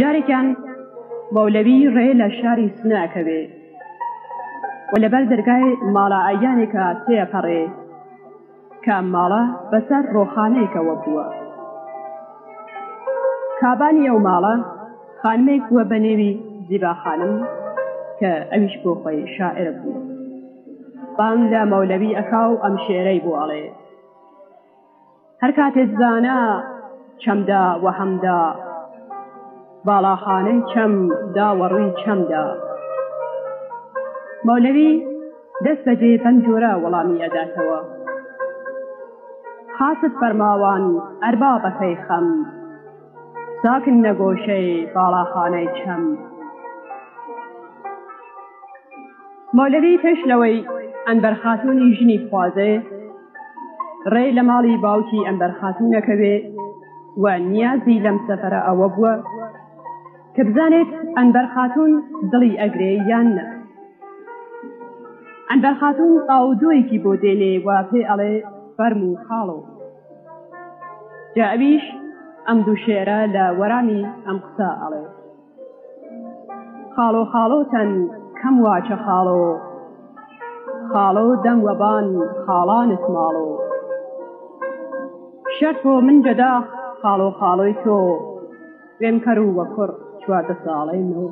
جارێکیان مەولەوی ڕێ لە شاری سنەکەوێ و لەبەر دەرگای ماڵە ئەیانێکە تێپەڕێ کە ئەم ماڵە بەسەر ڕۆخانەیەکەوە بووە. کابانی ئەو ماڵە خانمێک بووە بە نێوی زیبا خانم کە ئەویش بۆ خۆی شاعر بوو. بانگ لە مەولەوی ئەکا و ئەم شێرەی بۆ ئەڵێ: هەر کاتێ زانە چەمدا وەهەمدا، باڵاخانەی چەم داوەڕووی چەمدا. مەولەوی دەست بەجێ بەم جۆرە وەڵامی ئەداتەوە: خاست فەرماوان ئەربابەکەی خەم، ساکن نەگۆشەی باڵاخانەی چەم. مەولەوی پێش لەوەی ئەنبەر خاتوونی ژنی بخوازێ ڕێ لە ماڵی باوکی ئەنبەر خاتوونەکەوێ و نیازی لەم سەفەرە ئەوە بووە کە بزانێت ئەنبەر خاتوون دڵی ئەگرێ یان نە. ئەنبەر خاتوون ئاودۆیەکی بۆ دێنێ و پێ ئەڵێ فەرموو خاڵۆ. جا ئەویش ئەم دوو شێرە لە وەرامی ئەم قسە ئەڵێ: خاڵۆ خاڵۆتەن کەم واچە خاڵۆ، خاڵۆ دەنگ وەبان خاڵانت ماڵۆ. شەرت بۆ من جەدا خاڵۆ خاڵۆی تۆ، وێم کەر و وە کوڕ چواردە ساڵەی نۆ.